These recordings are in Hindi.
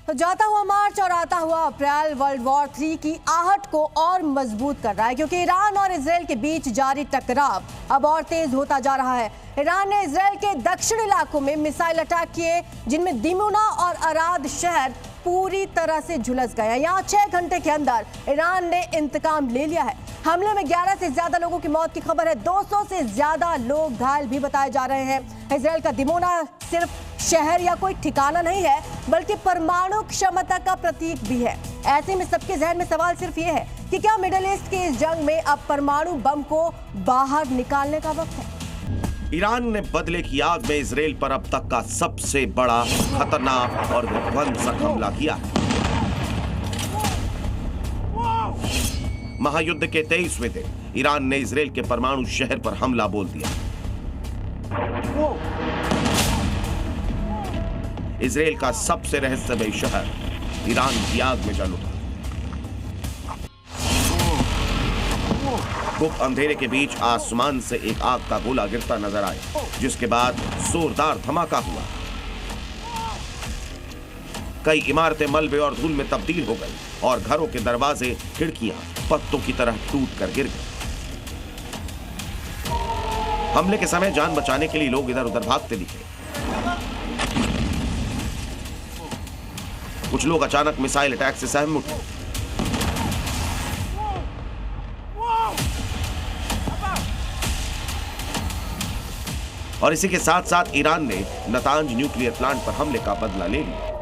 तो जाता हुआ मार्च और आता हुआ अप्रैल वर्ल्ड वॉर 3 की आहट को और मजबूत कर रहा है, क्योंकि ईरान और इजराइल के बीच जारी टकराव अब और तेज होता जा रहा है। ईरान ने इजराइल के दक्षिणी इलाकों में मिसाइल अटैक किए, जिनमें दिमुना और अराद शहर पूरी तरह से झुलस गए। यहाँ 6 घंटे के अंदर ईरान ने इंतकाम ले लिया है। हमले में 11 से ज्यादा लोगों की मौत की खबर है। 200 से ज्यादा लोग घायल भी बताए जा रहे हैं। इजराइल का दिमोना सिर्फ शहर या कोई ठिकाना नहीं है, बल्कि परमाणु क्षमता का प्रतीक भी है। ऐसे में सबके जहन में सवाल सिर्फ ये है कि क्या मिडिल ईस्ट की इस जंग में अब परमाणु बम को बाहर निकालने का वक्त है। ईरान ने बदले की आग में इजराइल पर अब तक का सबसे बड़ा, खतरनाक और विध्वंसक हमला किया है। महायुद्ध के 23वें दिन ईरान ने इजराइल के परमाणु शहर पर हमला बोल दिया। इजराइल का सबसे रहस्यमय शहर ईरान की आग में जल उठा। गुप्त अंधेरे के बीच आसमान से एक आग का गोला गिरता नजर आया, जिसके बाद जोरदार धमाका हुआ। कई इमारतें मलबे और धूल में तब्दील हो गई और घरों के दरवाजे, खिड़कियां पत्तों की तरह टूट कर गिर गए। हमले के समय जान बचाने के लिए लोग इधर उधर भागते दिखे। कुछ लोग अचानक मिसाइल अटैक से सहम उठे। और इसी के साथ साथ ईरान ने नतांज न्यूक्लियर प्लांट पर हमले का बदला ले लिया।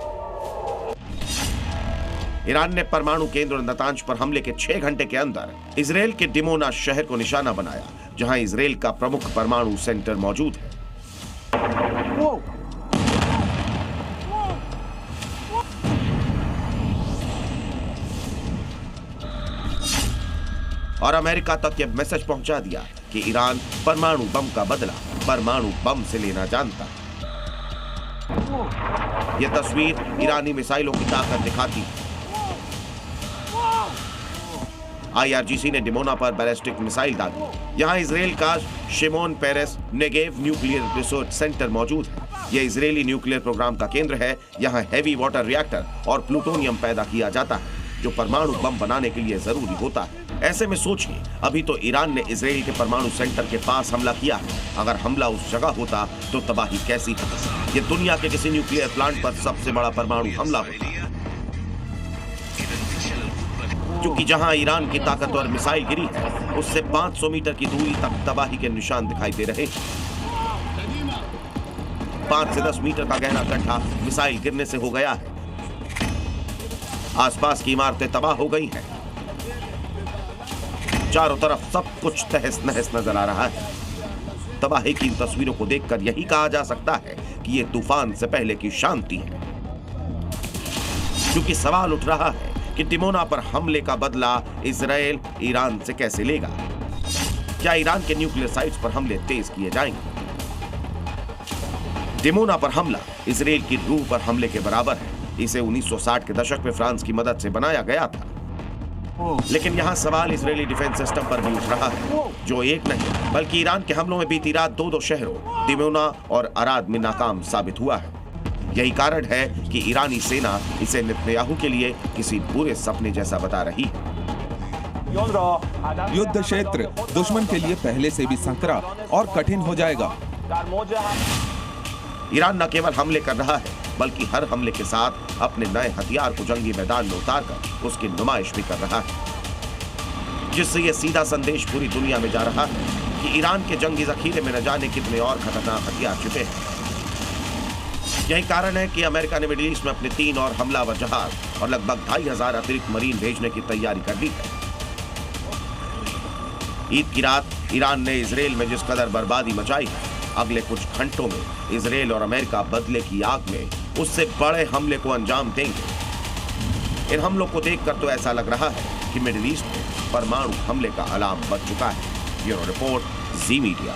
ईरान ने परमाणु केंद्र नतांज पर हमले के 6 घंटे के अंदर इजराइल के डिमोना शहर को निशाना बनाया, जहां इजराइल का प्रमुख परमाणु सेंटर मौजूद है। और अमेरिका तक यह मैसेज पहुंचा दिया कि ईरान परमाणु बम का बदला परमाणु बम से लेना जानता है। यह तस्वीर ईरानी मिसाइलों की ताकत दिखाती है। IRGC ने डिमोना पर बैलिस्टिक मिसाइल दागी। यहां इजराइल का Shimon Peres Negev nuclear resource centre मौजूद है। यह इजरायली न्यूक्लियर प्रोग्राम का केंद्र है। यहां हैवी वाटर रिएक्टर और प्लूटोनियम पैदा किया जाता है, जो परमाणु बम बनाने के लिए जरूरी होता है। ऐसे में सोचिए, अभी तो ईरान ने इजराइल के परमाणु सेंटर के पास हमला किया है। अगर हमला उस जगह होता तो तबाही कैसी होती। ये दुनिया के किसी न्यूक्लियर प्लांट पर सबसे बड़ा परमाणु हमला होता, क्योंकि जहां ईरान की ताकतवर मिसाइल गिरी है, उससे 500 मीटर की दूरी तक तबाही के निशान दिखाई दे रहे हैं। 5 से 10 मीटर का गहरा गड्ढा मिसाइल गिरने से हो गया है। आसपास की इमारतें तबाह हो गई हैं। चारों तरफ सब कुछ तहस नहस नजर आ रहा है। तबाही की इन तस्वीरों को देखकर यही कहा जा सकता है कि ये तूफान से पहले की शांति है। क्योंकि सवाल उठ रहा है कि डिमोना पर हमले का बदला इजराइल ईरान से कैसे लेगा। क्या ईरान के न्यूक्लियर साइट्स पर हमले तेज किए जाएंगे? डिमोना पर हमला इजराइल की रूह पर हमले के बराबर है। इसे 1960 के दशक में फ्रांस की मदद से बनाया गया था। लेकिन यहाँ सवाल इजरायली डिफेंस सिस्टम पर भी उठ रहा है, जो एक नहीं बल्कि ईरान के हमलों में बीती रात 2 शहरों डिमोना और अराद में नाकाम साबित हुआ है। यही कारण है कि ईरानी सेना इसे नेतन्याहू के लिए किसी बुरे सपने जैसा बता रही है। युद्ध क्षेत्र दुश्मन के लिए पहले से भी संकरा और कठिन हो जाएगा। ईरान न केवल हमले कर रहा है, बल्कि हर हमले के साथ अपने नए हथियार को जंगी मैदान में उतारकर उसकी नुमाइश भी कर रहा है, जिससे यह सीधा संदेश पूरी दुनिया में जा रहा है कि ईरान के जंगी जखीरे में न जाने कितने और खतरनाक हथियार छिपे हैं। यही कारण है कि अमेरिका ने मिडिल ईस्ट में अपने 3 और हमलावर जहाज और लगभग 2500 अतिरिक्त मरीन भेजने की तैयारी कर ली है। ईद की रात ईरान ने इजराइल में जिस कदर बर्बादी मचाई है, अगले कुछ घंटों में इजराइल और अमेरिका बदले की आग में उससे बड़े हमले को अंजाम देंगे। इन हमलों को देखकर तो ऐसा लग रहा है कि मिडिल ईस्ट में परमाणु हमले का अलार्म बज चुका है। ब्यूरो रिपोर्ट, जी मीडिया।